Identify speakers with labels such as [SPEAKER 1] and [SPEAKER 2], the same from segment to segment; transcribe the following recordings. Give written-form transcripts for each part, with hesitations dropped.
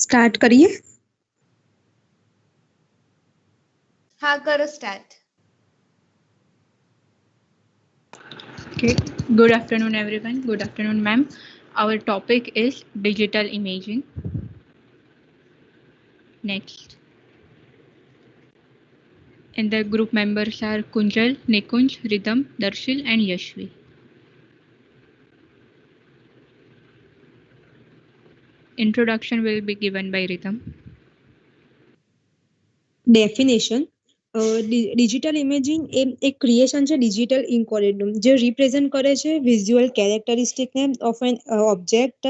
[SPEAKER 1] Start करिए।
[SPEAKER 2] हाँ करो start.
[SPEAKER 3] Okay. Good afternoon, everyone. Good afternoon, ma'am. Our topic is digital imaging. Next. And the group members are Kunjal, Nikunj, Rhythm, Darshil, and Yashvi. Introduction will be given by Rhythm.
[SPEAKER 1] Definition digital imaging એ એક creation છે digital ઇન્કોરેડનું જે represent કરે છે visual કેરેક્ટરિસ્ટિકને of an object,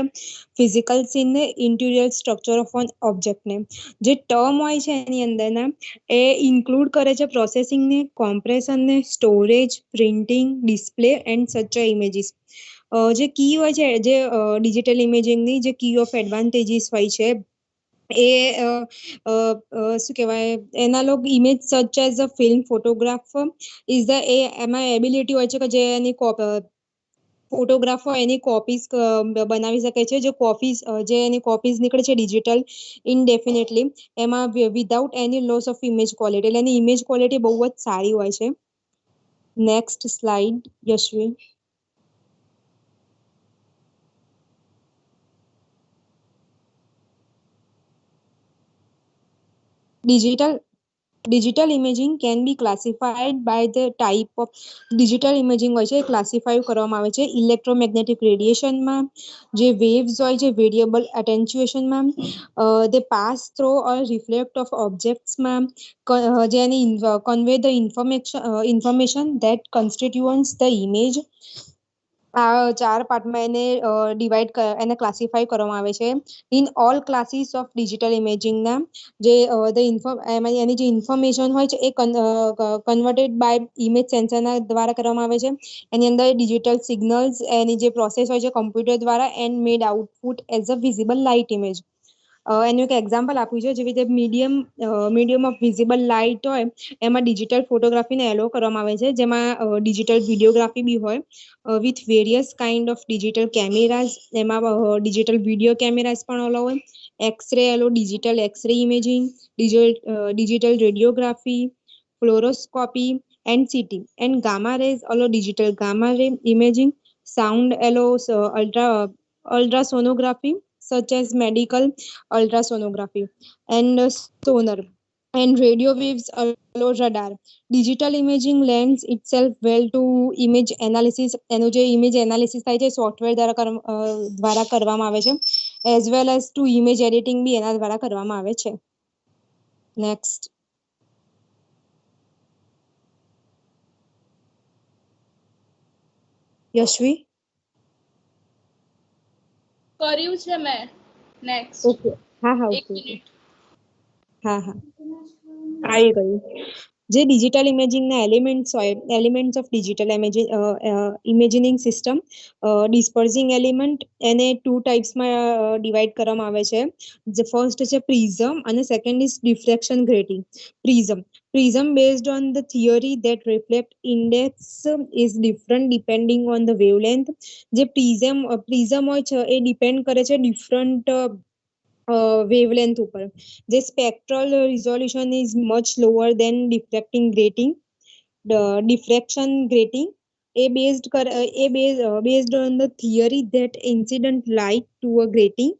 [SPEAKER 1] physical સીનને, interior structure of an ઓબ્જેક્ટને. જે ટર્મ હોય છે એની અંદરના એ ઇન્ક્લુડ કરે છે પ્રોસેસિંગને, કોમ્પ્રેશનને, storage, printing, display and such images. જે કી હોય છે જે ડિજિટલ ઇમેજિંગની જે કી ઓફ એડવાન્ટેજીસ હોય છે એ શું કહેવાય analogue image such as a film photographer is the એમાં એબિલિટી હોય છે કે જે એની ફોટોગ્રાફર એની કોપીઝ બનાવી શકે છે. જે એની કોપીઝ નીકળે છે ડિજિટલ ઇનડેફિનેટલી એમાં without any loss of image quality, એટલે એની ઇમેજ ક્વોલિટી બહુ જ સારી હોય છે. Next slide Yashvi. Digital imaging can be classified by the type of digital imaging હોય છે ક્લાસિફાઈ કરવામાં આવે છે ઇલેક્ટ્રોમેગ્નેટિક રેડિયેશનમાં, જે વેવ્સ હોય છે વેરિયેબલ એટેન્યુએશનમાં, they pass through or reflect of objectsમાં, જેની convey the information that constitutes the image. આ ચાર પાર્ટમાં એને એને ક્લાસિફાઈ કરવામાં આવે છે. In all classes of digital ઇમેજિંગના જે એની જે ઇન્ફોર્મેશન હોય છે એ કન્વર્ટેડ બાય ઇમેજ સેન્સરના દ્વારા કરવામાં આવે છે. એની અંદર ડિજિટલ સિગ્નલ્સ એની જે પ્રોસેસ હોય છે કમ્પ્યુટર દ્વારા and made output as a visible light image. એનું એક એક્ઝામ્પલ આપ્યું છે જેવી રીતે મીડિયમ ઓફ વિઝિબલ લાઇટ હોય એમાં ડિજિટલ ફોટોગ્રાફીને એલો કરવામાં આવે છે, જેમાં ડિજિટલ વિડીયોગ્રાફી બી હોય with various kind of digital cameras. એમાં ડિજિટલ વિડીયો કેમેરાઝ પણ ઓલો હોય, એક્સરે એલો digital X ray imaging, digital radiography, fluoroscopy and CT, and gamma rays allow digital gamma ray imaging. Sound allows ultrasonography such as medical ultrasonography and sonar, and radio waves allow radar. Digital imaging lends itself well to image analysis. એનું જે image analysis થાય છે software દ્વારા કરવામાં આવે છે, as well as to image editing બી એના દ્વારા કરવામાં આવે છે. Next. યશવી.
[SPEAKER 2] કર્યું છે મેં. નેક્સ્ટ.
[SPEAKER 1] ઓકે હા હા
[SPEAKER 2] એક
[SPEAKER 1] ઓકે
[SPEAKER 2] મિનિટ.
[SPEAKER 1] હા હા આવી ગયું. જે ડિજિટલ ઇમેજિંગના elements of digital imaging system, dispersing element એને ટુ ટાઈપ્સમાં ડિવાઈડ કરવામાં આવે છે. જે ફર્સ્ટ છે પ્રિઝમ અને second is diffraction grating. Prism based on the theory that reflect index is different depending on the wavelength. જે પ્રિઝમ હોય છે એ ડિપેન્ડ કરે છે ડિફરન્ટ wavelength ઉપર. The spectral resolution is much lower than diffraction grating. Based on the theory that incident light to a grating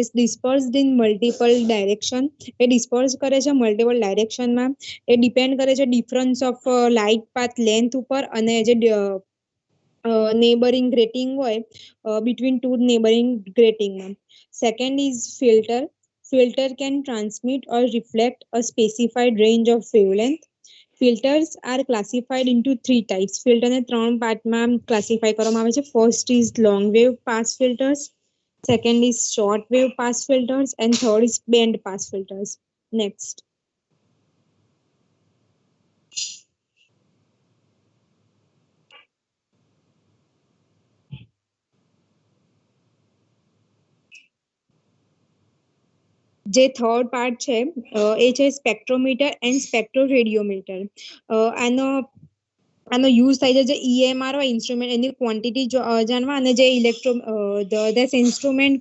[SPEAKER 1] is dispersed in multiple direction. A disperse કરે છે multiple direction માં. એ depend કરે છે difference of light path length ઉપર અને જે neighboring grating હોય between two neighboring grating માં. Second is filter. Filter can transmit or reflect a specified range of wavelength. Filters are classified into three types. Filter ને ત્રણ પાર્ટમાં classify કરવામાં આવે છે. First is long wave pass filters, second is short wave pass filters, and third is band pass filters. Next. જે third part છે એ છે spectrometer and spectroradiometer. આનો use થાય છે જે EMR હોય ઇન્સ્ટ્રુમેન્ટ એની ક્વોન્ટિટી જાણવા અને જે instrument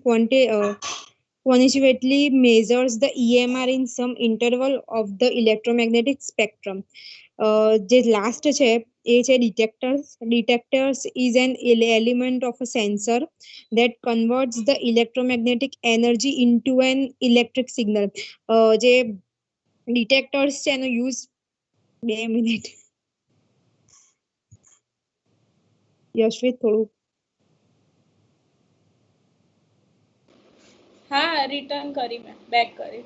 [SPEAKER 1] Quantitatively measures the EMR in some interval of the electromagnetic spectrum. જે લાસ્ટ છે એ છે detectors. Detectors is an element of a sensor that converts the electromagnetic energy into an electric signal. જે detectors છે એનો use 2 minute યશવીત થોડું
[SPEAKER 2] હા return કરી મેં બેક કરી.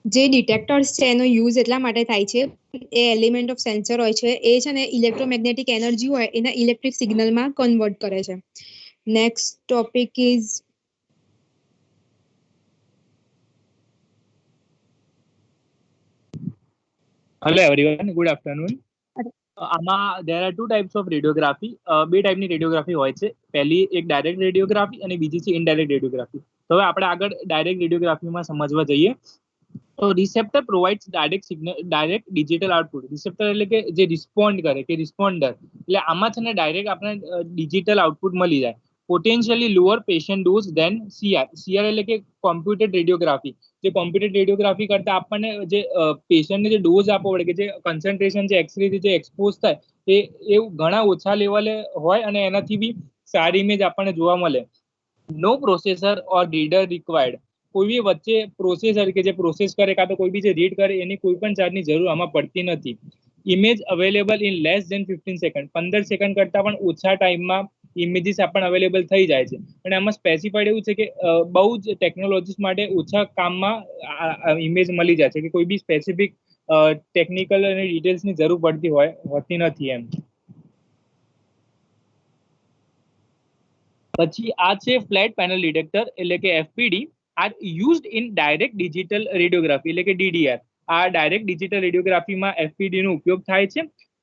[SPEAKER 1] જે ડિટેક્ટર્સ છે એનો યુઝ એટલા માટે થાય છે એ એલિમેન્ટ ઓફ સેન્સર હોય છે એ છે ને ઇલેક્ટ્રોમેગ્નેટિક એનર્જી હોય એના ઇલેક્ટ્રિક સિગ્નલમાં કન્વર્ટ કરે છે. Next topic is
[SPEAKER 4] Hello everyone, good afternoon. આમાં there are two types of radiography. બે ટાઈપની રેડિયોગ્રાફી હોય છે. પહેલી એક ડાયરેક્ટ રેડિયોગ્રાફી અને બીજી છે ઇનડાયરેક્ટ રેડિયોગ્રાફી. તો હવે આપણે આગળ ડાયરેક્ટ રેડિયોગ્રાફીમાં સમજવા જઈએ. તો receptor provides direct signal, direct digital output. Receptor એટલે કે જે રિસ્પોન્ડ કરે કે રિસ્પોન્ડર, એટલે આમાં છે ને ડાયરેક્ટ આપણે ડિજિટલ આઉટપુટ મળી જાય. પોટેન્શિયલી લોઅર પેશન્ટ ડોઝ દેન સીઆર. સીઆર એટલે કે કોમ્પ્યુટેડ રેડિયોગ્રાફી. જે કોમ્પ્યુટેડ રેડિયોગ્રાફી કરતા આપણને જે પેશન્ટને જે ડોઝ આપવો પડે કે જે કન્સન્ટ્રેશન છે એક્સરેથી જે એક્સપોઝ થાય એ ઘણા ઓછા લેવલે હોય અને એનાથી બી સારી ઇમેજ આપણને જોવા મળે. નો પ્રોસેસર ઓર રીડર રિક્વાયર્ડ. કોઈ બી વચ્ચે પ્રોસેસર કે જે પ્રોસેસ કરે કાં તો કોઈ બી જે રીડ કરે એની કોઈ પણ ચાર્જની જરૂર આમાં પડતી નથી. Image available in less than 15 second. 15 second કરતાં પણ ઓછા ટાઈમમાં ઇમેજીસ આપણને અવેલેબલ થઈ જાય છે. અને આમાં સ્પેસિફાઈડ એવું છે કે બહુ જ ટેકનોલોજીસ માટે ઓછા કામમાં ઇમેજ મળી જાય છે કે કોઈ બી સ્પેસિફિક ટેકનિકલ અને ડિટેલ્સની જરૂર પડતી હોતી નથી એમ. પછી આ છે ફ્લેટ પેનલ ડિટેક્ટર એટલે કે FPD. Are used in direct digital radiography એટલે કે ડીડીઆર. આ ડાયરેક્ટ ડિજિટલ રેડિયોગ્રાફીમાં એફપીડી નો ઉપયોગ થાય છે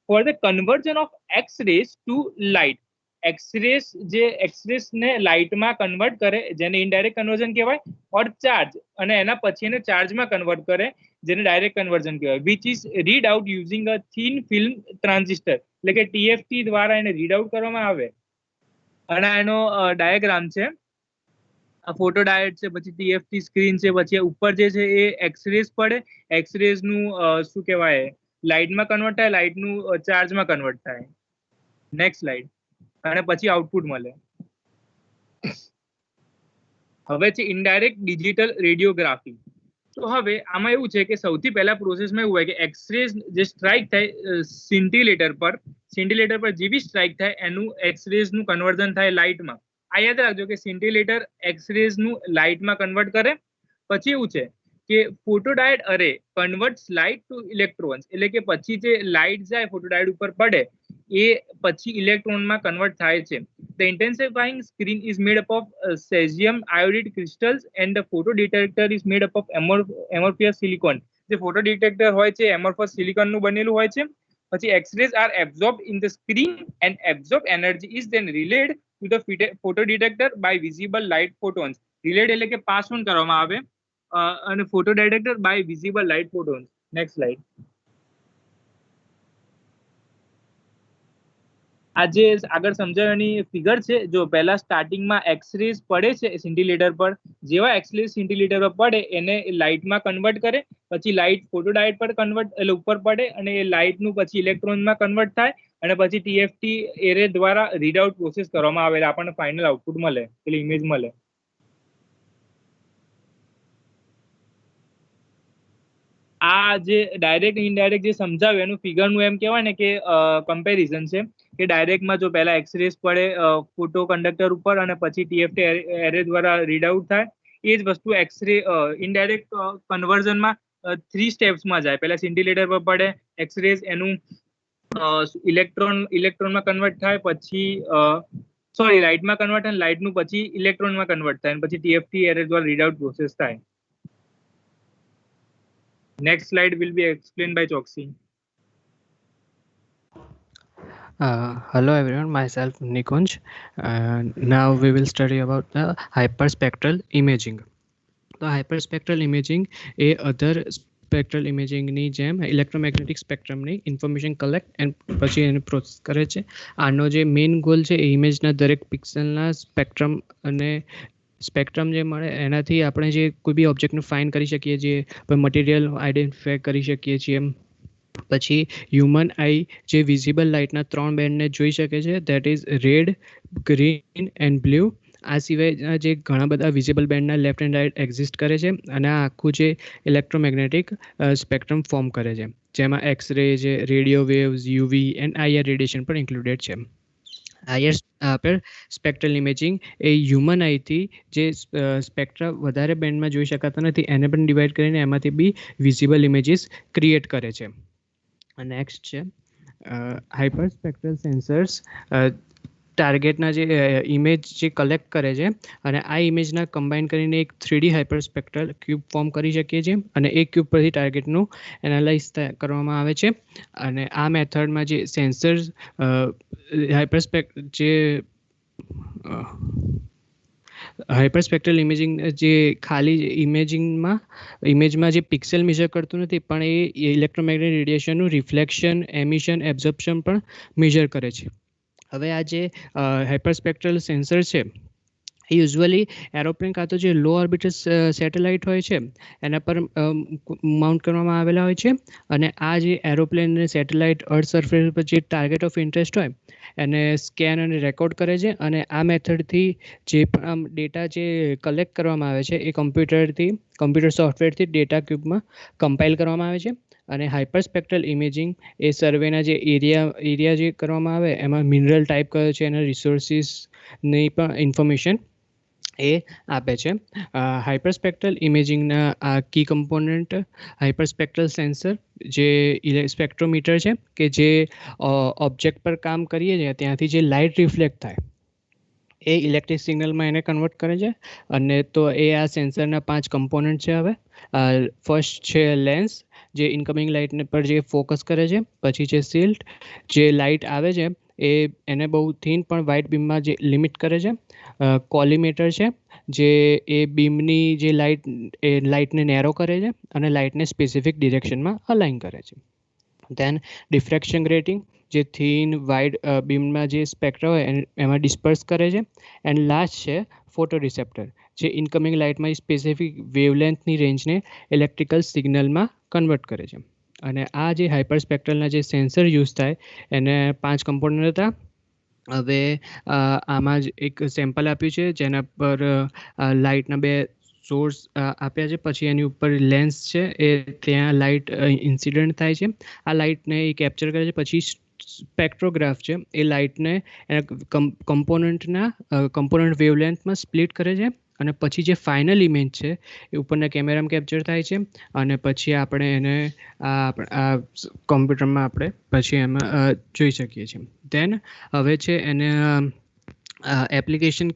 [SPEAKER 4] for the conversion of X rays to light. X rays જે એક્સરેસ ને લાઇટમાં કન્વર્ટ કરે જેને ઇનડાયરેક્ટ કન્વર્ઝન કહેવાય, ઓર ચાર્જ અને એના પછી એને ચાર્જમાં કન્વર્ટ કરે જેને ડાયરેક્ટ કન્વર્ઝન કહેવાય. Which is read out using a thin film transistor એટલે કે ટીએફટી દ્વારા એને રીડ આઉટ કરવામાં આવે. અને એનો ડાયાગ્રામ છે, આ ફોટો ડાયોડ છે, પછી ટીએફટી સ્ક્રીન છે, પછી ઉપર જે છે એ એક્સરેસ પડે, એક્સરેસ નું શું કહેવાય લાઇટમાં કન્વર્ટ થાય, લાઇટનું ચાર્જમાં કન્વર્ટ થાય. Next slide. અને પછી આઉટપુટ મળે. હવે છે ઇનડાયરેક્ટ ડિજિટલ રેડિયોગ્રાફી. તો હવે આમાં એવું છે કે સૌથી પહેલા પ્રોસેસમાં એવું હોય કે એક્સરેસ જે સ્ટ્રાઇક થાય સિન્ટિલેટર પર જે બી સ્ટ્રાઇક થાય એનું એક્સરેસનું કન્વર્ઝન થાય લાઇટમાં. આ યાદ રાખજો કે સિન્ટિલેટર એક્સરેસનું લાઇટમાં કન્વર્ટ કરે. પછી એવું છે કે ફોટોડાયોડ અરે કન્વર્ટ્સ લાઇટ ટુ ઇલેક્ટ્રોન્સ એટલે કે પછી જે લાઇટ જાય ફોટોડાયોડ ઉપર પડે એ પછી ઇલેક્ટ્રોનમાં કન્વર્ટ થાય છે. The intensifying screen is made up of cesium iodide crystals and the photo detector is made up of amorphous silicon. જે ફોટો ડિટેક્ટર હોય છે amorphous silicon નું બનેલું હોય છે. પછી X-rays are absorbed in the screen and absorbed energy is then relayed to the photo detector by visible light photons. Relayed એટલે કે પાસ ઓન કરવામાં આવે અને photo detector by visible light photons. Next slide. આ જે આગળ સમજાવવાની figure છે, જો પહેલા સ્ટાર્ટિંગમાં એક્સરેસ પડે છે સિન્ટિલેટર પર, જેવા એક્સરેસ સિન્ટિલેટર પર પડે એને લાઇટમાં કન્વર્ટ કરે, પછી લાઇટ ફોટોડાયોડ પર કન્વર્ટ એટલે ઉપર પડે અને એ લાઇટનું પછી ઇલેક્ટ્રોનમાં કન્વર્ટ થાય અને પછી ટીએફટી એરે દ્વારા રીડ આઉટ પ્રોસેસ કરવામાં આવે આપણને ફાઇનલ આઉટપુટ મળે એટલે ઇમેજ મળે. આ જે ડાયરેક્ટ ઇનડાયરેક્ટ જે સમજાવ્યું એનું ફિગરનું એમ કહેવાય ને કે કમ્પેરિઝન છે કે ડાયરેક્ટમાં જો પહેલા એક્સરેસ પડે ફોટો કંડક્ટર ઉપર અને પછી ટીએફટી એરે દ્વારા રીડ આઉટ થાય, એ જ વસ્તુ એક્સરે ઇનડાયરેક્ટ કન્વર્ઝનમાં 3 સ્ટેપ્સમાં જાય. પહેલા સિન્ટિલેટર પર પડે એક્સરેસ, એનું ઇલેક્ટ્રોનમાં કન્વર્ટ થાય, પછી લાઇટમાં કન્વર્ટ થાય, લાઇટનું પછી ઇલેક્ટ્રોનમાં કન્વર્ટ થાય અને પછી ટીએફટી એરે દ્વારા રીડ આઉટ પ્રોસેસ થાય. Next slide will be explained by Choksi.
[SPEAKER 5] Hello everyone, myself Nikunj. Now we will study about the hyperspectral imaging. The hyperspectral imaging a other spectral ઇમેજિંગની જેમ electromagnetic સ્પેક્ટ્રમની information collect and પછી એને process કરે છે. આનો જે મેઇન ગોલ છે એ ઇમેજના દરેક પિક્સલના સ્પેક્ટ્રમ અને સ્પેક્ટ્રમ જે મળે એનાથી આપણે જે કોઈ બી ઓબ્જેક્ટનું ફાઇન્ડ કરી શકીએ છીએ, કોઈ મટીરિયલ આઈડેન્ટિફાય કરી શકીએ છીએ. પછી હ્યુમન આઈ જે વિઝિબલ લાઇટના 3 બેન્ડને જોઈ શકે છે, that is red, green and blue. આ સિવાય જે ઘણા બધા વિઝિબલ બેન્ડના લેફ્ટ એન્ડ રાઇટ એક્ઝિસ્ટ કરે છે અને આ આખું જે ઇલેક્ટ્રોમેગ્નેટિક સ્પેક્ટ્રમ ફોર્મ કરે છે, જેમાં એક્સ રે છે, radio waves, UV and IR radiation પણ ઇન્ક્લુડેડ છે. આઈઆર સ્પેક્ટ્રલ ઇમેજિંગ એ હ્યુમન આઈથી જે સ્પેક્ટ્રા વધારે બેન્ડમાં જોઈ શકાતા નથી એને પણ ડિવાઈડ કરીને એમાંથી બી વિઝિબલ ઇમેજીસ ક્રિએટ કરે છે. નેક્સ્ટ છે હાઇપર સ્પેક્ટ્રલ સેન્સર્સ. ટાર્ગેટના જે ઇમેજ જે કલેક્ટ કરે છે અને આ ઇમેજના કમ્બાઈન કરીને એક 3D hyper spectral cube form કરી શકીએ છીએ અને એ ક્યુબ પરથી ટાર્ગેટનું એનાલાઇઝ કરવામાં આવે છે. અને આ મેથડમાં જે સેન્સર્સ હાઇપર સ્પેક્ટ્રલ ઇમેજિંગ જે ખાલી ઇમેજમાં જે પિક્સેલ મેઝર કરતું નથી પણ એ ઇલેક્ટ્રોમેગ્નેટિક રેડિયેશનનું રિફ્લેક્શન, એમિશન, એબ્ઝોર્પ્શન પણ મેઝર કરે છે. હવે આ જે હાઇપરસ્પેક્ટ્રલ સેન્સર છે એ યુઝ્યુઅલી એરોપ્લેન કાં તો જે લો ઓર્બિટર સેટેલાઇટ હોય છે એના પર માઉન્ટ કરવામાં આવેલા હોય છે અને આ જે એરોપ્લેન અને સેટેલાઇટ અર્થ સરફેસ પર જે ટાર્ગેટ ઓફ ઇન્ટરેસ્ટ હોય એને સ્કેન અને રેકોર્ડ કરે છે અને આ મેથડથી જે પણ ડેટા જે કલેક્ટ કરવામાં આવે છે એ કમ્પ્યુટર સોફ્ટવેરથી ડેટા ક્યુબમાં કમ્પાઇલ કરવામાં આવે છે. અને હાઇપરસ્પેક્ટ્રલ ઇમેજિંગ એ સર્વેના જે એરિયા જે કરવામાં આવે એમાં મિનરલ ટાઈપ કયો છે, એના રિસોર્સિસની પણ ઇન્ફોર્મેશન એ આપે છે. હાઇપરસ્પેક્ટ્રલ ઇમેજિંગના આ કી કમ્પોનન્ટ હાઇપરસ્પેક્ટ્રલ સેન્સર જે સ્પેક્ટ્રોમીટર છે કે જે ઓબ્જેક્ટ પર કામ કરીએ છીએ ત્યાંથી જે લાઇટ રિફ્લેક્ટ થાય એ ઇલેક્ટ્રિક સિગ્નલમાં એને કન્વર્ટ કરે છે. અને તો એ આ સેન્સરના 5 કમ્પોનન્ટ છે. હવે ફર્સ્ટ છે લેન્સ જે ઇનકમિંગ લાઇટને પર જે ફોકસ કરે છે. પછી છે સિલ્ટ જે લાઇટ આવે છે એને બહુ થીન પણ વાઇટ બીમમાં જે લિમિટ કરે છે. કોલિમેટર છે જે એ બીમની જે લાઇટને નેરો કરે છે અને લાઇટને સ્પેસિફિક ડિરેક્શનમાં અલાઇન કરે છે. ધેન ડિફ્રેક્શન ગ્રેટિંગ જે થીન વાઇડ બીમમાં જે સ્પેક્ટ્રા હોય એમાં ડિસ્પર્સ કરે છે. એન્ડ લાસ્ટ છે ફોટો રિસેપ્ટર જે ઇનકમિંગ લાઇટમાં સ્પેસિફિક વેવલેન્થની રેન્જને ઇલેક્ટ્રિકલ સિગ્નલમાં કન્વર્ટ કરે છે. અને આ જે હાઇપર સ્પેક્ટ્રલના જે સેન્સર યુઝ થાય એને 5 કમ્પોનન્ટ હતા. હવે આમાં જ એક સેમ્પલ આપ્યું છે જેના પર લાઇટના 2 સોર્સ આપ્યા છે. પછી એની ઉપર લેન્સ છે એ ત્યાં લાઇટ ઇન્સિડન્ટ થાય છે. આ લાઇટને એ કેપ્ચર કરે છે. પછી સ્પેક્ટ્રોગ્રાફ છે એ લાઇટને કમ્પોનન્ટ વેવલેન્થમાં સ્પ્લિટ કરે છે અને પછી જે ફાઇનલ ઇમેજ છે એ ઉપરના કેમેરામાં કેપ્ચર થાય છે અને પછી આપણે એને આ કોમ્પ્યુટરમાં આપણે પછી એમાં જોઈ શકીએ છીએ. ધેન હવે છે એને એપ્લિકેશન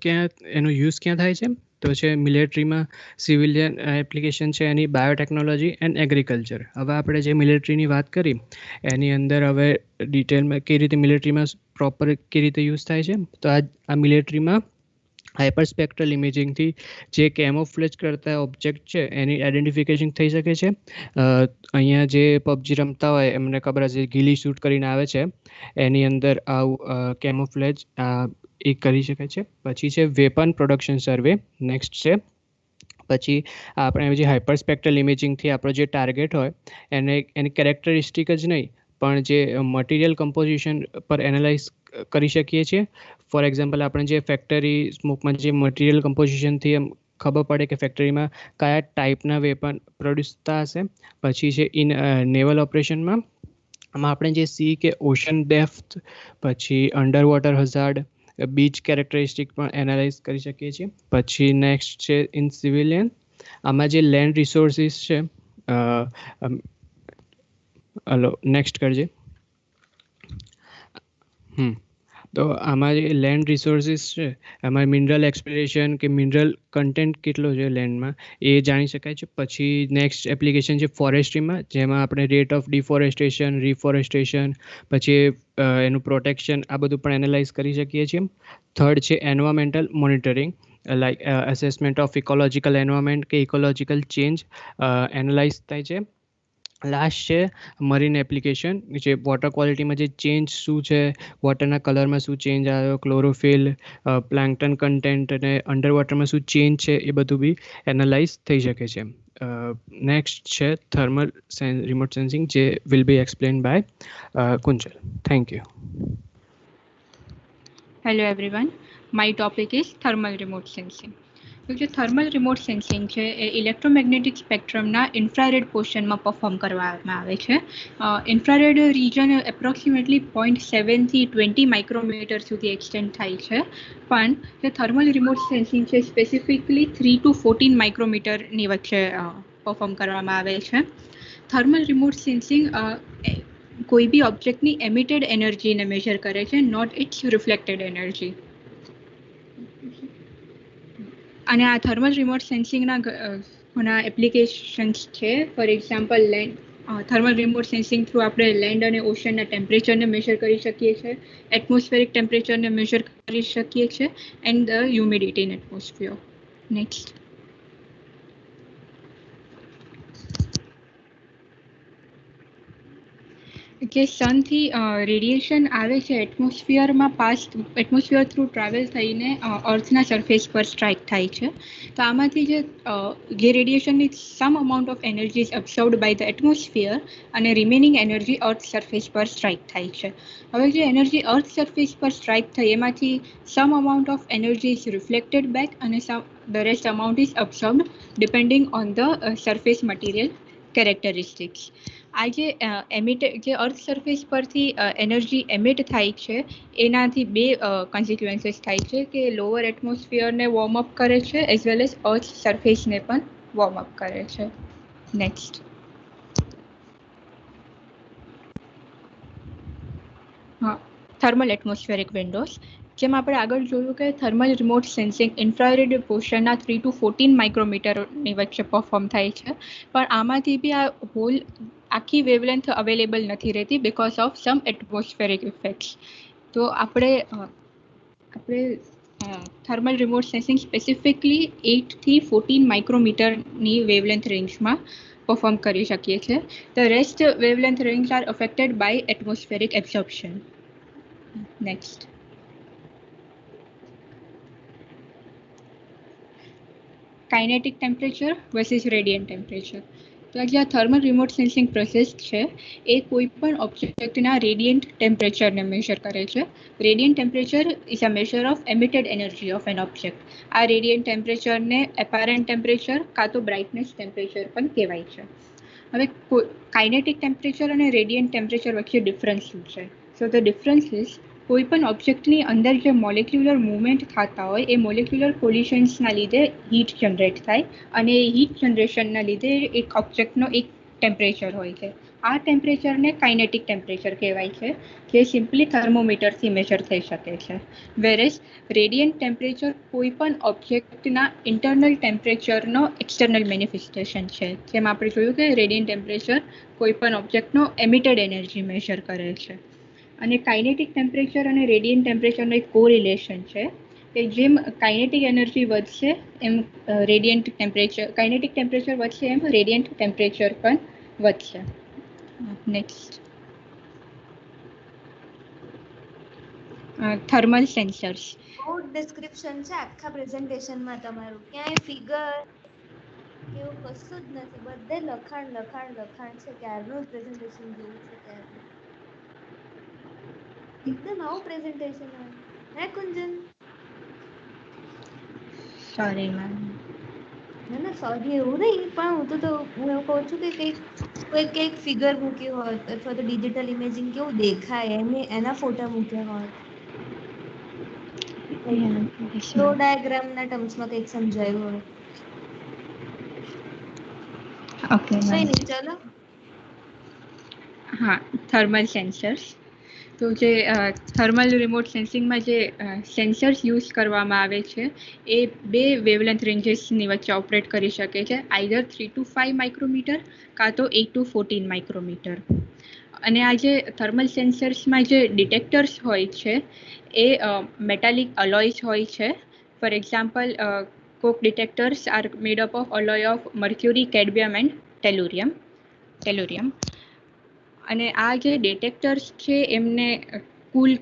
[SPEAKER 5] એનો યુઝ ક્યાં થાય છે તો છે મિલિટરીમાં, સિવિલિયન એપ્લિકેશન છે એની બાયોટેકનોલોજી એન્ડ એગ્રીકલ્ચર. હવે આપણે જે મિલિટરીની વાત કરી એની અંદર હવે ડિટેલમાં કઈ રીતે મિલિટરીમાં પ્રોપર કઈ રીતે યુઝ થાય છે તો આ મિલિટરીમાં હાઇપરસ્પેક્ટ્રલ ઇમેજિંગથી જે કેમોફ્લેજ કરતા ઓબ્જેક્ટ છે એની આઈડેન્ટિફિકેશન થઈ શકે છે. અહીંયા જે પબજી રમતા હોય એમને ખબર હશે ગીલી શૂટ કરીને આવે છે એની અંદર આવું કેમોફ્લેજ એ કરી શકે છે. પછી છે વેપન પ્રોડક્શન સર્વે. નેક્સ્ટ છે પછી આપણે જે હાઇપરસ્પેક્ટ્રલ ઇમેજિંગથી આપણો જે ટાર્ગેટ હોય એની કેરેક્ટરિસ્ટિક જ નહીં પણ જે મટીરિયલ કમ્પોઝિશન પર એનાલાઇઝ કરી શકીએ છીએ. ફોર એક્ઝામ્પલ આપણે જે ફેક્ટરી સ્મોકમાં જે મટીરિયલ કમ્પોઝિશનથી એમ ખબર પડે કે ફેક્ટરીમાં કયા ટાઈપના વેપન પ્રોડ્યુસ થતા હશે. પછી છે નેવલ ઓપરેશનમાં આમાં આપણે જે સી કે ઓશન ડેપ્થ, પછી under water hazard, beach characteristic પણ એનાલાઇઝ કરી શકીએ છીએ. પછી નેક્સ્ટ છે ઇન સિવિલિયન આમાં જે લેન્ડ રિસોર્સિસ છે નેક્સ્ટ કરજે. તો આમાં જે લેન્ડ રિસોર્સિસ છે એમાં મિનરલ એક્સપ્લોરેશન કે મિનરલ કન્ટેન્ટ કેટલો છે લેન્ડમાં એ જાણી શકાય છે. પછી નેક્સ્ટ એપ્લિકેશન છે ફોરેસ્ટ્રીમાં જેમાં આપણે રેટ ઓફ ડિફોરેસ્ટેશન, રિફોરેસ્ટેશન, પછી એનું પ્રોટેક્શન આ બધું પણ એનાલાઇઝ કરી શકીએ છીએ. થર્ડ છે environmental monitoring like assessment of ecological environment કે ઇકોલોજીકલ ચેન્જ એનાલાઇઝ થાય છે. લાસ્ટ છે મરીન એપ્લિકેશન, જે વોટર ક્વોલિટીમાં જે ચેન્જ શું છે, વોટરના કલરમાં શું ચેન્જ આવ્યો, ક્લોરોફિલ, પ્લાન્કટન કન્ટેન્ટ અને અંડર વોટરમાં શું ચેન્જ છે એ બધું બી એનાલાઇઝ થઈ શકે છે. નેક્સ્ટ છે થર્મલ રિમોટ સેન્સિંગ, જે will be explain by Kunjal. Thank you.
[SPEAKER 3] Hello everyone, my topic is thermal remote sensing. તો જે થર્મલ રિમોટ સેન્સિંગ છે એ ઇલેક્ટ્રોમેગ્નેટિક સ્પેક્ટ્રમના ઇન્ફ્રારેડ પોર્શનમાં પરફોર્મ કરવામાં આવે છે. ઇન્ફ્રારેડ રિજન એપ્રોક્સિમેટલી 0.7 થી 20 માઇક્રોમીટર સુધી એક્સટેન્ડ થાય છે, પણ જે થર્મલ રિમોટ સેન્સિંગ છે સ્પેસિફિકલી 3 to 14 માઇક્રોમીટરની વચ્ચે પરફોર્મ કરવામાં આવે છે. થર્મલ રિમોટ સેન્સિંગ કોઈ બી ઓબ્જેક્ટની એમિટેડ એનર્જીને મેજર કરે છે, નોટ ઇટ્સ રિફ્લેક્ટેડ એનર્જી. અને આ થર્મલ રિમોટ સેન્સિંગના ઘણા એપ્લિકેશન્સ છે. For example thermal remote sensing through આપણે લેન્ડ અને ઓશનના ટેમ્પરેચરને મેજર કરી શકીએ છીએ, એટમોસ્ફેરિક ટેમ્પરેચરને મેજર કરી શકીએ છીએ, and the humidity in atmosphere. Next. જે સનથી રેડિયેશન આવે છે એટમોસ્ફિયરમાં એટમોસ્ફિયર થ્રુ ટ્રાવેલ થઈને અર્થના સરફેસ પર સ્ટ્રાઇક થાય છે. તો આમાંથી જે રેડિયેશનની some amount of energy is absorbed by the atmosphere અને રિમેનિંગ એનર્જી અર્થ સરફેસ પર સ્ટ્રાઇક થાય છે. હવે જે એનર્જી અર્થ સરફેસ પર સ્ટ્રાઇક થઈ એમાંથી some amount of energy is reflected back અને the rest amount is absorbed depending on the surface material characteristics. આ જે અર્થ સરફેસ પરથી એનર્જી એમિટ થાય છે એનાથી બે કોન્સિક્વન્સીસ થાય છે કે લોઅર એટમોસ્ફિયરને વોર્મઅપ કરે છે એઝ વેલ એઝ અર્થ સરફેસને પણ વોર્મઅપ કરે છે. નેક્સ્ટ. હા, થર્મલ એટમોસ્ફેરિક વિન્ડોઝ. જેમ આપણે આગળ જોયું કે થર્મલ રિમોટ સેન્સિંગ ઇન્ફ્રારેડ પોર્શનના 3 to 14 માઇક્રોમીટરની વચ્ચે પરફોર્મ થાય છે, પણ આમાંથી બી આ હોલ આખી વેવલેન્થ અવેલેબલ નથી રહેતી because of sum atmospheric effects. તો આપણે થર્મલ રિમોટ સેન્સિંગ સ્પેસિફિકલી 8 થી 14 માઇક્રોમીટરની વેવલેન્થ રેન્જમાં પરફોર્મ કરી શકીએ છીએ. The rest wavelength range are affected by atmospheric absorption. Next. Kinetic temperature versus radiant temperature. તો જે આ થર્મલ રિમોટ સેન્સિંગ પ્રોસેસ છે એ કોઈ પણ ઓબ્જેક્ટના રેડિયન્ટ ટેમ્પરેચરને મેજર કરે છે. Radiant temperature is a measure of emitted energy of an object. આ રેડિયન્ટ ટેમ્પરેચરને એપારન્ટ ટેમ્પરેચર કાં તો બ્રાઇટનેસ ટેમ્પરેચર પણ કહેવાય છે. હવે કાઇનેટિક ટેમ્પરેચર અને રેડિયન્ટ ટેમ્પરેચર વચ્ચે ડિફરન્સ શું છે? સો ધ ડિફરન્સ ઇઝ કોઈ પણ ઓબ્જેક્ટની અંદર જે મોલેક્યુલર મૂવમેન્ટ થતા હોય એ મોલેક્યુલર કોલિશન્સના લીધે હીટ જનરેટ થાય અને એ હીટ જનરેશનના લીધે એક ઓબ્જેક્ટનો એક ટેમ્પરેચર હોય છે. આ ટેમ્પરેચરને કાઇનેટિક ટેમ્પરેચર કહેવાય છે, જે સિમ્પલી થર્મોમીટરથી મેજર થઈ શકે છે. વેરેઝ રેડિયન્ટ ટેમ્પરેચર કોઈ પણ ઓબ્જેક્ટના ઇન્ટરનલ ટેમ્પરેચરનો એક્સટર્નલ મેનિફેસ્ટેશન છે. જેમ આપણે જોયું કે રેડિયન્ટ ટેમ્પરેચર કોઈ પણ ઓબ્જેક્ટનો એમિટેડ એનર્જી મેજર કરે છે. અને કાઇનેટિક ટેમ્પરેચર અને રેડિયન્ટ ટેમ્પરેચરનો એક કોરિલેશન છે કે જેમ કાઇનેટિક એનર્જી વધશે એમ કાઇનેટિક ટેમ્પરેચર વધશે એમ રેડિયન્ટ ટેમ્પરેચર પણ વધશે. નેક્સ્ટ. Thermal sensors.
[SPEAKER 6] બહુ ડિસ્ક્રિપ્શન છે આખા પ્રેઝન્ટેશનમાં તમારું, ક્યાંય ફિગર કેવું કશું જ નથી, બધે લખાણ છે. ક્યારનું પ્રેઝન્ટેશન જોઉં છું ત્યારનું. એકદમ આવું પ્રેઝન્ટેશન હોય હે કુંજન?
[SPEAKER 3] Sorry ma'am.
[SPEAKER 6] ના સોરી એવું નહીં, પણ હું એવું કહું છું કે કંઈક ફિગર મૂકી હોત અથવા તો ડિજિટલ ઇમેજિંગ કેવું દેખાય એના ફોટા મૂક્યા હોત. ફ્લો ડાયાગ્રામના ટર્મ્સમાં કંઈક સમજાયું હોય.
[SPEAKER 3] ઓકે
[SPEAKER 6] કઈ
[SPEAKER 3] મેમ.
[SPEAKER 6] નહીં, ચાલો.
[SPEAKER 3] હા, થર્મલ સેન્સર્સ. તો જે થર્મલ રિમોટ સેન્સિંગમાં જે સેન્સર્સ યુઝ કરવામાં આવે છે એ બે વેવલેન્થ રેન્જીસની વચ્ચે ઓપરેટ કરી શકે છે, આઈધર 3 to 5 માઇક્રોમીટર કાં તો 8 to 14 માઇક્રોમીટર. અને આ જે થર્મલ સેન્સર્સમાં જે ડિટેક્ટર્સ હોય છે એ મેટાલિક અલોયસ હોય છે. ફોર એક્ઝામ્પલ, કોક detectors are made up of alloy of mercury, cadmium and tellurium. Tellurium. અને આ જે ડિટેક્ટર્સ છે એમને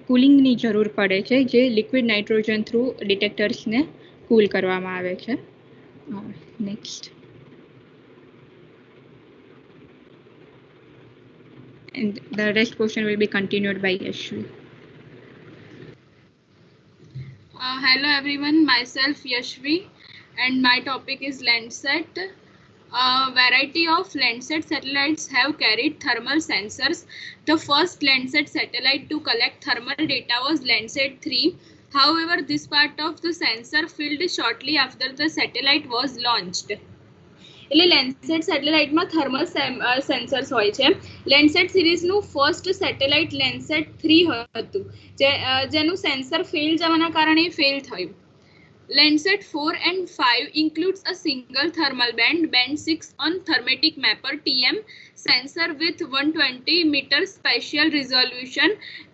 [SPEAKER 3] કુલિંગની જરૂર પડે છે, જે લિક્વિડ નાઇટ્રોજન થ્રુ ડિટેક્ટર્સને કૂલ કરવામાં આવે છે. Next. And the rest question will be continued by Yashvi.
[SPEAKER 2] Hello everyone, myself Yashvi and my topic is Landsat. Variety of Landsat satellites have carried thermal sensors. The first Landsat satellite to collect thermal data was Landsat 3. However, this part of the sensor failed shortly after the satellite was launched. એટલે લેન્ડસેટ સેટેલાઇટમાં thermal sensors હોય છે. લેન્ડસેટ સિરીઝનું first satellite લેન્ડસેટ 3 હતું, જેનું sensor fail જવાના કારણે fail થયું. Landsat 4 and 5 includes a single thermal band, band 6 on thermatic mapper TM sensor with 120 meter spatial resolution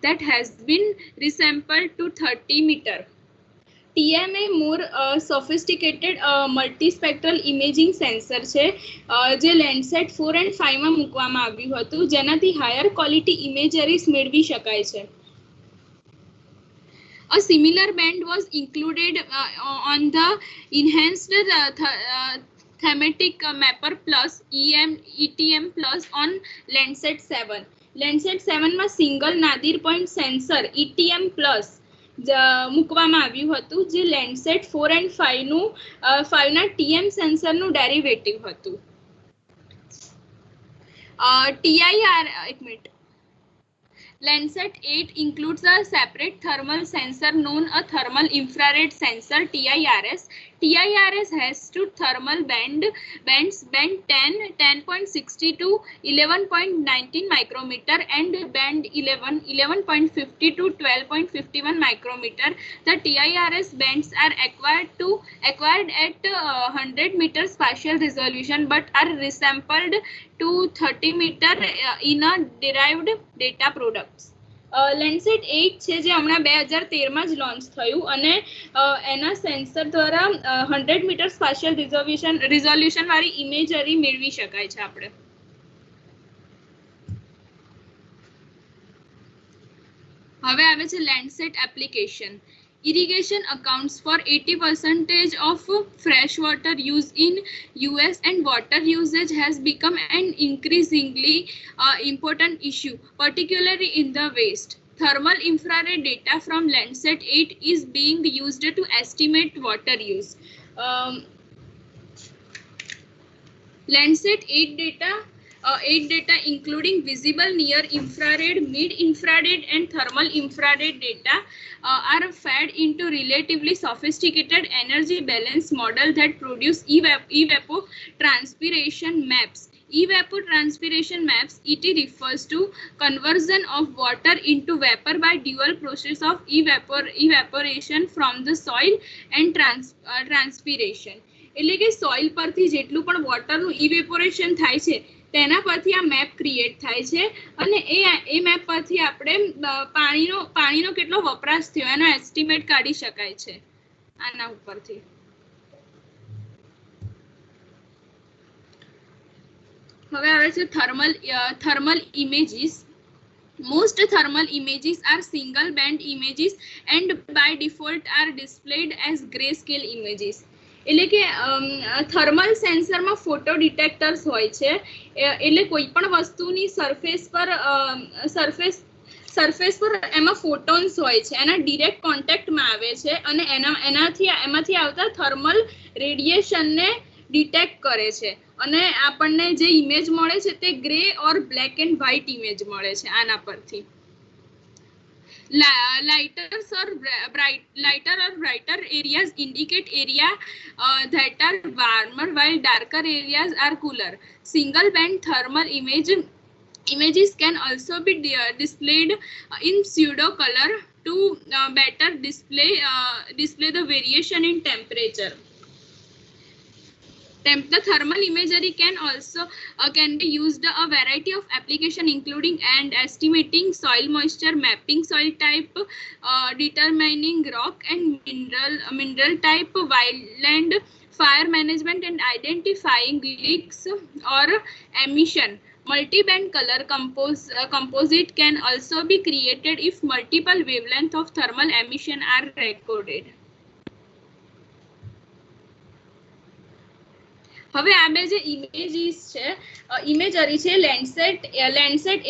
[SPEAKER 2] that has been resampled to 30 meter. TM એ more sophisticated multispectral imaging sensor છે, જે લેન્ડસેટ 4 and 5 માં મૂકવામાં આવ્યું હતું, જેનાથી higher quality ઇમેજરીઝ મેળવી શકાય છે. A similar band was included on the enhanced thematic mapper plus ETM plus on Landsat 7. Landsat 7 માં single Nadir point sensor ETM plus મૂકવામાં આવ્યું હતું, જે લેન્ડસેટ 4 and 5 ના TM સેન્સરનું ડેરિવેટિવ હતું. Landsat 8 includes a separate thermal sensor known as thermal infrared sensor TIRS. TIRS has two thermal bands band 10 10.60 to 11.19 micrometer and band 11 11.50 to 12.51 micrometer. The TIRS bands are acquired at 100 meter spatial resolution but are resampled to 30 meter in a derived data products. લેન્ડસેટ 8 છે, જે હમણાં 2013માં જ launch થયું અને એના sensor દ્વારા 100 metre spatial resolution વાળી imagery મેળવી શકાય છે આપણે. હવે આવે છે લેન્ડસેટ application. Irrigation accounts for 80% of fresh water use in US and water usage has become an increasingly important issue, particularly in the West. Thermal infrared data from Landsat 8 is being used to estimate water use. Landsat 8 data including visible near infrared, mid infrared and thermal infrared data are fed into relatively sophisticated energy balance model that produce evapotranspiration maps. Evapotranspiration maps, ET, refers to conversion of water into vapor by dual process of evaporation from the soil and transpiration. એટલે કે soil પરથી જેટલું પણ વોટરનું evaporation થાય છે તેના પરથી આ મેપ ક્રિએટ થાય છે અને એ મેપ પરથી આપણે પાણીનો કેટલો વપરાશ થયો એનો એસ્ટિમેટ કાઢી શકાય છે આના ઉપરથી. હવે આવે છે thermal images. Most thermal images are single band images and by default are displayed as grayscale images. એટલે કે થર્મલ સેન્સરમાં ફોટો ડિટેક્ટર્સ હોય છે, એટલે કોઈ પણ વસ્તુની સરફેસ પર એમાં ફોટોન્સ હોય છે, એના ડિરેક્ટ કોન્ટેક્ટમાં આવે છે અને એમાંથી આવતા થર્મલ રેડિયેશનને ડિટેક્ટ કરે છે અને આપણને જે ઇમેજ મળે છે તે grey or black and white image મળે છે આના પરથી. Lighter or brighter areas indicate area that are warmer while darker areas are cooler. Single band thermal images can also be displayed in pseudo color to better display the variation in temperature. The thermal imagery can be used a variety of application including and estimating soil moisture, mapping soil type, determining rock and mineral type, wildland, fire management and identifying leaks or emission. Multi-band color composite can also be created if multiple wavelengths of thermal emission are recorded. હવે આ બે જે images છે imagery છે લેન્ડસેટ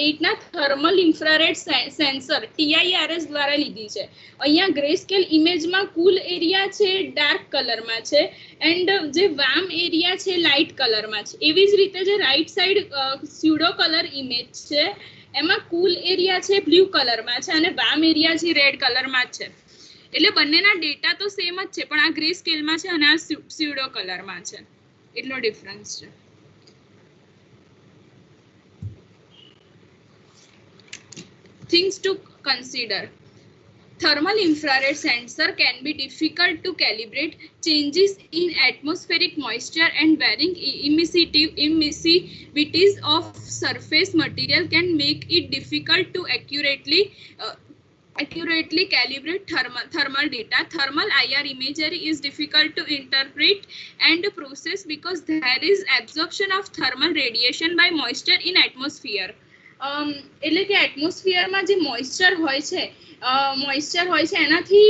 [SPEAKER 2] 8 ના thermal infrared sensor TIRS દ્વારા લીધી છે. અહીંયા ગ્રે સ્કેલ ઇમેજમાં કુલ એરિયા છે ડાર્ક કલરમાં છે એન્ડ જે વામ એરિયા છે લાઇટ કલરમાં છે. એવી જ રીતે જે right side pseudo colour image છે એમાં કુલ એરિયા છે બ્લુ કલરમાં છે અને વામ એરિયા છે રેડ કલરમાં છે. એટલે બંનેના ડેટા તો સેમ જ છે પણ આ ગ્રે સ્કેલમાં છે અને આ સ્યુડો કલરમાં છે. એટલો ડિફરન્સ છે. Things to consider. Thermal infrared sensor can be difficult to calibrate. Changes in atmospheric moisture and varying emissivities of surface material can make it difficult to accurately calibrate thermal data. Thermal IR imagery is difficult to interpret and process because there is absorption of thermal radiation by moisture in atmosphere. એટલે કે એટમોસ્ફિયરમાં જે moisture હોય છે એનાથી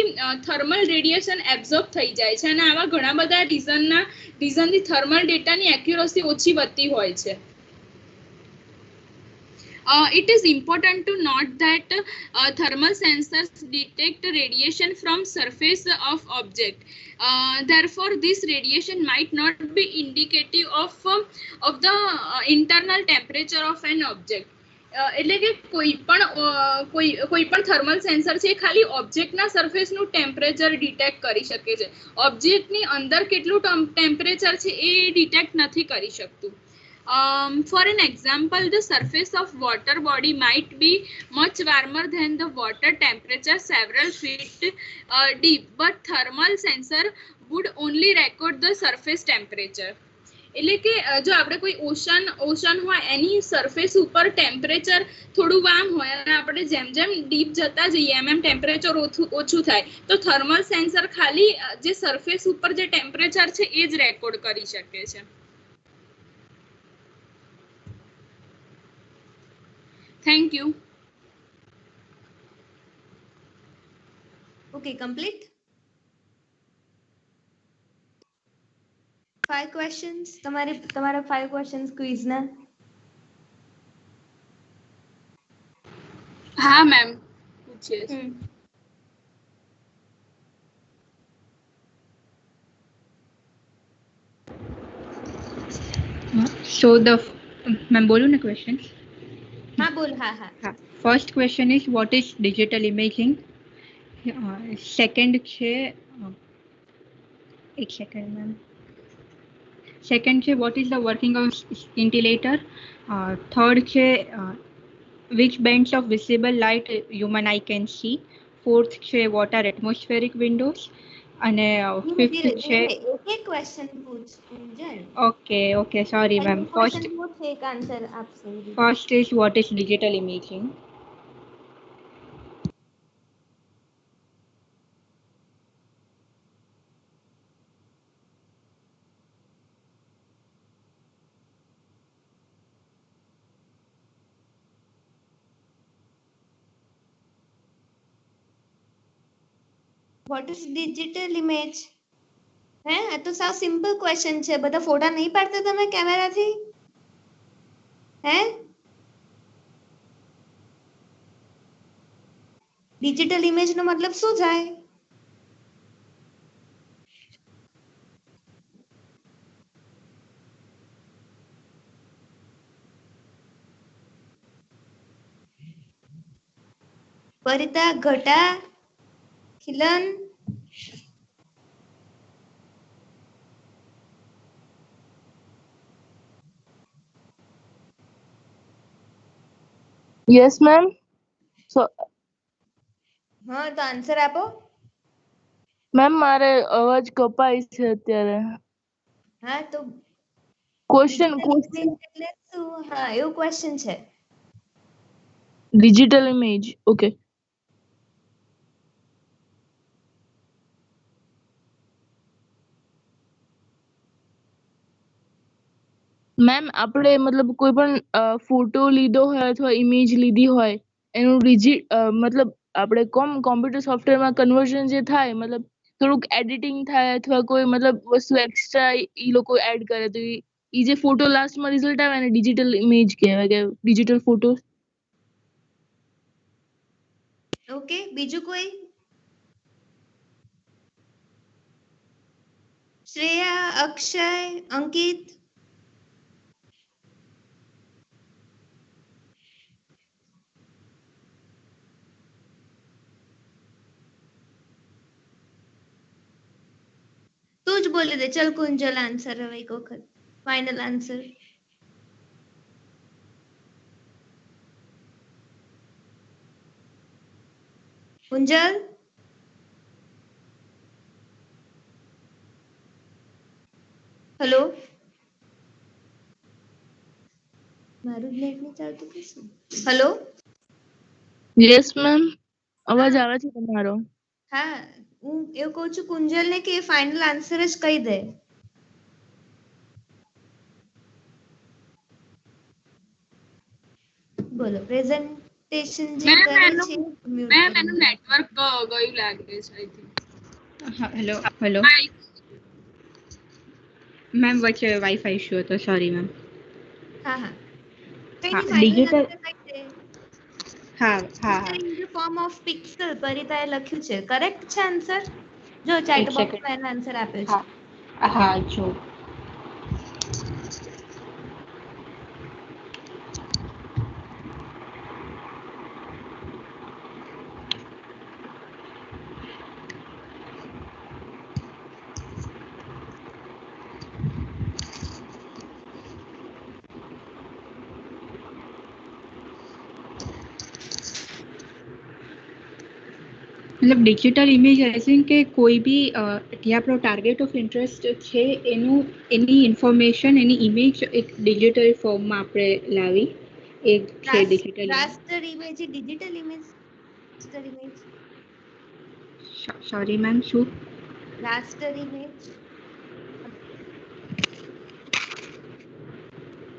[SPEAKER 2] thermal radiation absorb થઈ જાય છે અને આવા ઘણા બધા રીઝનથી થર્મલ ડેટાની એક્યુરસી ઓછી વધતી હોય છે. It is important to note that thermal sensors detect radiation from surface of object. Therefore, this radiation might not be indicative of the internal temperature of an object. એટલે કે કોઈ પણ થર્મલ સેન્સર છે ખાલી ઓબ્જેક્ટના સરફેસનું ટેમ્પરેચર ડિટેક્ટ કરી શકે છે. ઓબ્જેક્ટની અંદર કેટલું ટેમ્પરેચર છે એ ડિટેક્ટ નથી કરી શકતું. For an example, the surface of water body might be much warmer than the water temperature several feet deep, but thermal sensor would only record the surface temperature. એટલે કે જો આપણે કોઈ ઓશન હોય એની સરફેસ ઉપર ટેમ્પરેચર થોડું વામ હોય અને આપણે જેમ જેમ ડીપ જતા જઈએ એમ ટેમ્પરેચર ઓછું થાય તો થર્મલ સેન્સર ખાલી જે સરફેસ ઉપર જે ટેમ્પરેચર છે એ જ રેકોર્ડ કરી શકે છે. Thank you.
[SPEAKER 6] Okay, complete. 5 questions. તમારા 5 questions quiz ના.
[SPEAKER 2] હા મેમ પૂછીએ છે.
[SPEAKER 3] So મેમ બોલું ને questions?
[SPEAKER 6] હા બોલ. હા.
[SPEAKER 3] First question is what is digital imaging? Second છે એક સેકન્ડ મેમ. Second છે what is the working of scintillator? Third છે which bands of visible light human eye can see? Fourth છે what are atmospheric windows? અને fifth છે
[SPEAKER 6] એક question પૂછ પૂંજન.
[SPEAKER 3] Okay, sorry ma'am.
[SPEAKER 6] First પૂછ એક આન્સર આપશે.
[SPEAKER 3] First is what is digital imaging?
[SPEAKER 6] What is digital image? હે આ તો સાવ સિમ્પલ ક્વેશ્ચન છે. બધા ફોટા નહીં પાડતા તમે કેમેરાથી? હે ડિજિટલ ઇમેજ નો મતલબ શું થાય? પરિતા, ઘટા, ખિલન.
[SPEAKER 7] Yes, ma'am. So,
[SPEAKER 6] હા તો આન્સર આપો.
[SPEAKER 7] ma'am મારે અવાજ કપાય છે અત્યારે.
[SPEAKER 6] હા તો
[SPEAKER 7] ક્વેશ્ચન
[SPEAKER 6] એટલે શું? હા એવું ક્વેશ્ચન છે.
[SPEAKER 7] Digital image. ઓકે. મેમ આપણે મતલબ કોઈ પણ ફોટો લીધો હોય અથવા ઇમેજ લીધી હોય એનું મતલબ આપણે કોમ્પ્યુટર સોફ્ટવેરમાં કન્વર્ઝન જે થાય મતલબ થોડુંક એડિટિંગ થાય અથવા કોઈ મતલબ વસ્તુ એક્સ્ટ્રા ઈ લોકો એડ કરે તો ઈ જે ફોટો લાસ્ટમાં રિઝલ્ટ આવે ને ડિજિટલ ઇમેજ કહેવાય કે ડિજિટલ ફોટો.
[SPEAKER 6] ઓકે, બીજું કોઈ? શ્રેયા, અક્ષય, અંકિત? તું જ બોલી દે. ચલ કુંજલ આન્સર હવે એક વખત, ફાઇનલ આન્સર. કુંજલ? હેલો, મારું જ નેટ નહીં ચાલતું કે શું? હેલો,
[SPEAKER 7] યસ મેમ, અવાજ આવે છે તમારો.
[SPEAKER 6] હા, હું એવું કહું છું કુંજલ ને કે ફાઇનલ આન્સર જ કહી દે. બોલો, પ્રેઝન્ટેશન જે
[SPEAKER 2] મેમ
[SPEAKER 6] કરે
[SPEAKER 2] એનું
[SPEAKER 6] છે મ્યુટ
[SPEAKER 2] મેમ
[SPEAKER 6] કરી
[SPEAKER 2] એનું
[SPEAKER 6] દો.
[SPEAKER 2] નેટવર્ક ગયું લાગે છે I think.
[SPEAKER 3] Hello hello ma'am વચ્ચે વાઈફાઈ ઇશ્યુ હતો, સોરી મેમ.
[SPEAKER 6] હા હા, કઈ
[SPEAKER 3] હા
[SPEAKER 6] નહીં, ફાઇનલ
[SPEAKER 3] ડિજિટલ
[SPEAKER 6] આન્સર કહી દે.
[SPEAKER 3] હા હા
[SPEAKER 6] Picture in the form of pixel, પરિતાએ લખ્યું છે. કરેક્ટ છે આન્સર? જો
[SPEAKER 3] એક
[SPEAKER 6] ચેટ
[SPEAKER 3] સેકન્ડ.
[SPEAKER 6] બોક્સમાં એનો આન્સર આપ્યો છે.
[SPEAKER 3] હા હા જો મતલબ ડિજિટલ ઇમેજ એઝ ઇન કે કોઈ બી જે આપણો ટાર્ગેટ ઓફ ઇન્ટરેસ્ટ છે એની ઇન્ફોર્મેશન એની ઇમેજ એક ડિજિટલ ફોર્મમાં આપણે લાવી એ છે digital.
[SPEAKER 6] Raster image digital image, raster image,
[SPEAKER 3] sorry ma'am શું?
[SPEAKER 6] રાસ્ટર ઇમેજ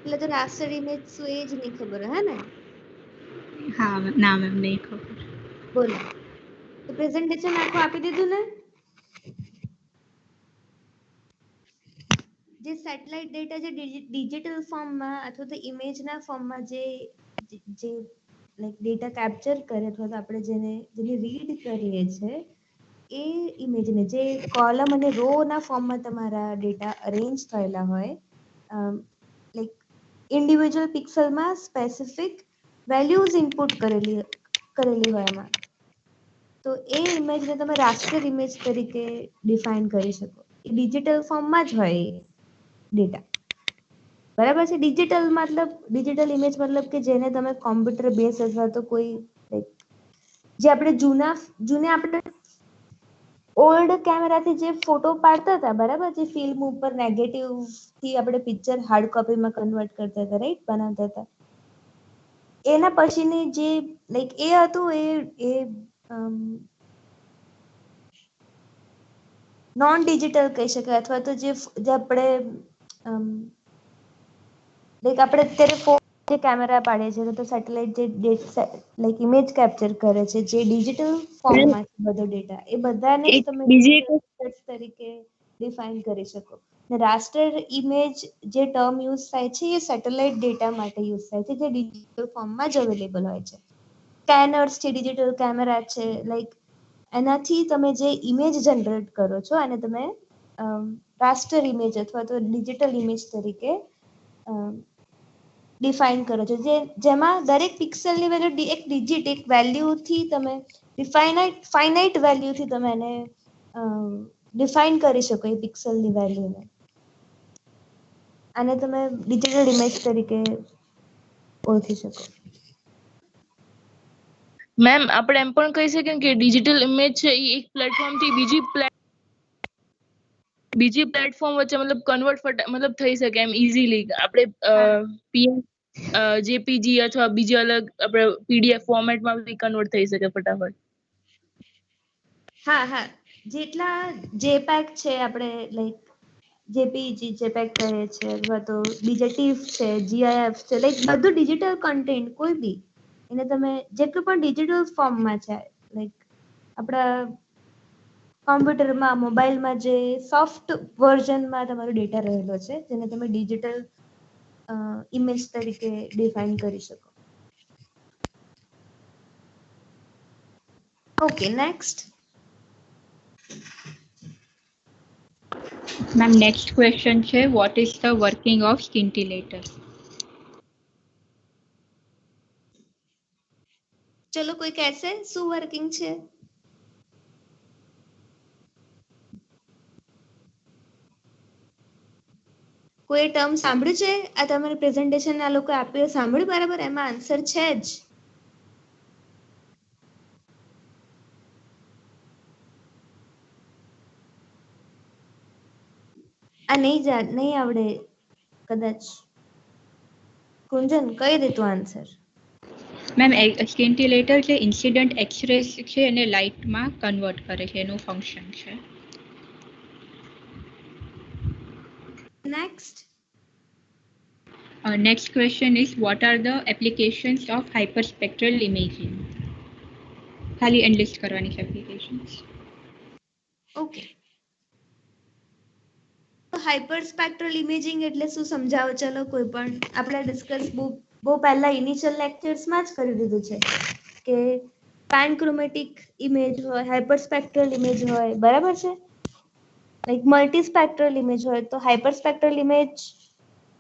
[SPEAKER 6] એટલે તો રાસ્ટર ઇમેજ શું એ જ નહીં ખબર હે ને?
[SPEAKER 3] હા ના મેમ નહીં ખબર.
[SPEAKER 6] બોલો, તો પ્રેઝન્ટેશન આખું આપી દીધું ને? જે સેટેલાઇટ ડેટા જે ડિજિટલ ફોર્મમાં અથવા તો ઇમેજના ફોર્મમાં જે લાઈક ડેટા કેપ્ચર કરે અથવા તો આપણે જેને રીડ કરીએ છે એ ઇમેજને જે કોલમ અને રો ના ફોર્મમાં તમારા ડેટા અરેન્જ થયેલા હોય, લાઈક ઇન્ડિવિજ્યુઅલ પિક્સલમાં સ્પેસિફિક વેલ્યુઝ ઇનપુટ કરેલી હોય એમાં, તો એ ઇમેજને તમે રાસ્ટર ઇમેજ તરીકે ડિફાઇન કરી શકો. એ ડિજિટલ ફોર્મમાં જ હોય ડેટા, બરાબર છે? ડિજિટલ ઇમેજ મતલબ કે જેને તમે કોમ્પ્યુટર બેઝ અથવા તો કોઈ જે આપણે જૂને આપણે ઓલ્ડ કેમેરાથી જે ફોટો પાડતા હતા, બરાબર, જે ફિલ્મ ઉપર નેગેટિવ થી આપણે પિક્ચર હાર્ડ કોપીમાં કન્વર્ટ કરતા હતા, રાઈટ, બનાવતા હતા. એના પછીની જે લાઈક એ હતું એ નોન ડિજિટલ કહી શકાય, અથવા તો જે આપણે લાઈક આપણે અત્યારે જે કેમેરા પાડીએ છીએ તો સેટેલાઇટ જે લાઈક ઇમેજ કેપ્ચર કરે છે, જે ડિજિટલ ફોર્મમાં છે બધો ડેટા, એ બધાને જ તમે
[SPEAKER 7] બીજી એક
[SPEAKER 6] તરીકે ડિફાઇન કરી શકો. રાસ્ટર ઇમેજ જે ટર્મ યુઝ થાય છે એ સેટેલાઇટ ડેટા માટે યુઝ થાય છે, જે ડિજિટલ ફોર્મમાં જ અવેલેબલ હોય છે. સ્કેનર્સ છે, ડિજિટલ કેમેરા છે, લાઈક એનાથી તમે જે ઇમેજ જનરેટ કરો છો અને તમે રાસ્ટર ઇમેજ અથવા તો ડિજિટલ ઇમેજ તરીકે ડિફાઇન કરો છો, જેમાં દરેક પિક્સલની વેલ્યુ એક ડિજિટ, એક વેલ્યુથી તમે ફાઇનાઇટ વેલ્યુથી તમે એને ડિફાઇન કરી શકો એ પિક્સલની વેલ્યુને, અને તમે ડિજિટલ ઇમેજ તરીકે ઓળખી શકો.
[SPEAKER 7] મેમ આપણે એમ પણ કહી શકીએ કે ડિજિટલ ઇમેજ છે એ એક પ્લેટફોર્મથી બીજી પ્લેટફોર્મ વચ્ચે મતલબ કન્વર્ટ મતલબ થઈ શકે એમ ઇઝીલી. આપણે પીએન જેપીજી અથવા બીજી અલગ આપણે પીડીએફ ફોર્મેટમાં બી કન્વર્ટ થઈ શકે ફટાફટ.
[SPEAKER 6] હા હા, જેટલા જેપેગ છે આપણે લાઈક જેપીજી જેપેગ કહે છે અથવા તો બીજા ટીફ છે, જીઆઈએફ છે, લાઈક બધું ડિજિટલ કન્ટેન્ટ કોઈ બી એને તમે જેટલું પણ ડિજિટલ ફોર્મમાં છે, લાઈક આપણા કોમ્પ્યુટરમાં મોબાઈલમાં જે સોફ્ટ વર્ઝનમાં તમારો ડેટા રહેલો છે જેને તમે ડિજિટલ ઇમેજ તરીકે ડિફાઇન કરી શકો. Okay, next.
[SPEAKER 3] Ma'am next question છે what is the working of scintillator?
[SPEAKER 6] ચલો કોઈ કહેશે શું વર્કિંગ છે? કોઈ ટર્મ સાંભળ્યું છે? આ તમારી પ્રેઝન્ટેશન આ લોકો આપ્યું સાંભળ્યું બરાબર? એમાં આન્સર છે જ. આ નહીં આવડે કદાચ. કુંજન કઈ દે તું આન્સર.
[SPEAKER 3] મેમ સ્કિન્ટિલેટર જે ઇન્સિડન્ટ એક્સરેસ છે એને લાઇટમાં કન્વર્ટ કરે છે, એનું ફંક્શન છે.
[SPEAKER 6] Next.
[SPEAKER 3] Next question is what are the applications of hyperspectral imaging? ખાલી એનલિસ્ટ કરવાની છે એપ્લિકેશન્સ.
[SPEAKER 6] ઓકે. હાઇપરસ્પેક્ટ્રલ ઇમેજિંગ એટલે શું સમજાવો? ચલો કોઈ પણ આપણે ડિસ્કસ બહુ પહેલા ઇનિશિયલ લેક્ચર્સમાં જ કરી દીધું છે કે પેનક્રોમેટિક ઇમેજ હોય, હાઇપરસ્પેક્ટ્રલ ઇમેજ હોય, બરાબર છે? લાઈક મલ્ટીસ્પેક્ટ્રલ ઇમેજ હોય તો હાઇપરસ્પેક્ટ્રલ ઇમેજ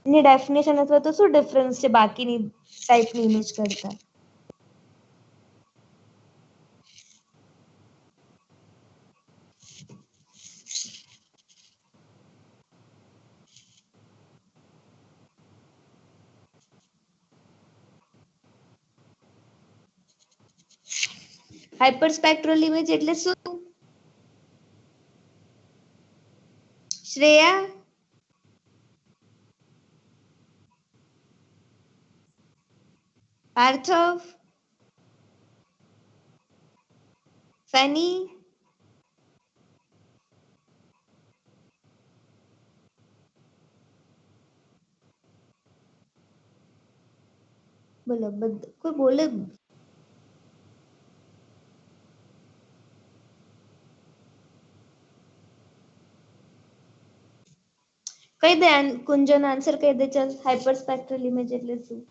[SPEAKER 6] ની ડેફિનેશન અથવા તો શું ડિફરન્સ છે બાકીની ટાઈપની ઇમેજ કરતા? હાઇપરસ્પેક્ટ્રલ ઇમેજ એટલે શું? શ્રેયા, પાર્થવ, ફેની, બોલો કોઈ બોલે? કહી દે કુંજન આન્સર કહી દે ચાલ. હાઇપરસ્પેક્ટ્રલ ઇમેજ એટલે શું?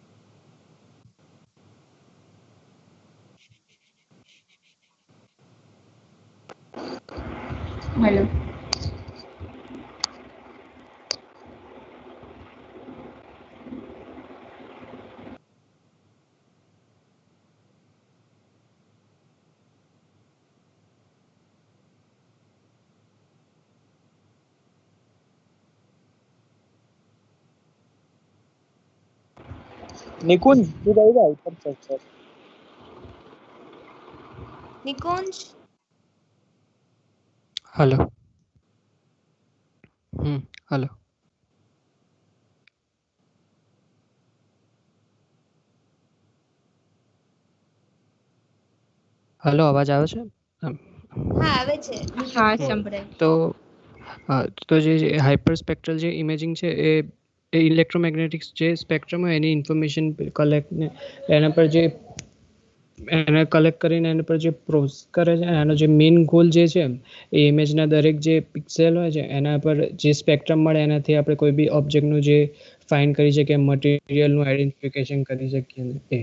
[SPEAKER 3] હેલો.
[SPEAKER 4] નિકુંજ તું કહી દે હાઇપરસ્પેક્ટ્રલ.
[SPEAKER 6] નિકુંજ,
[SPEAKER 5] હલો. હલો. હલો, અવાજ આવે છે?
[SPEAKER 6] હા આવે છે.
[SPEAKER 3] હા સંભળાય.
[SPEAKER 5] તો જે હાઇપરસ્પેક્ટ્રલ જે ઇમેજિંગ છે એ ઇલેક્ટ્રોમેગ્નેટિક્સ જે સ્પેક્ટ્રમ હોય એની ઇન્ફોર્મેશન એના પર જે એને કલેક્ટ કરીને એના પર જે પ્રોસેસ કરે છે, એનો જે મેઇન ગોલ જે છે એ ઇમેજના દરેક જે પિક્સેલ હોય છે એના પર જે સ્પેક્ટ્રમ મળે એનાથી આપણે કોઈ બી ઓબ્જેક્ટનું જે ફાઇન્ડ કરી શકીએ, મટીરિયલનું આઈડેન્ટિફિકેશન કરી શકીએ એ.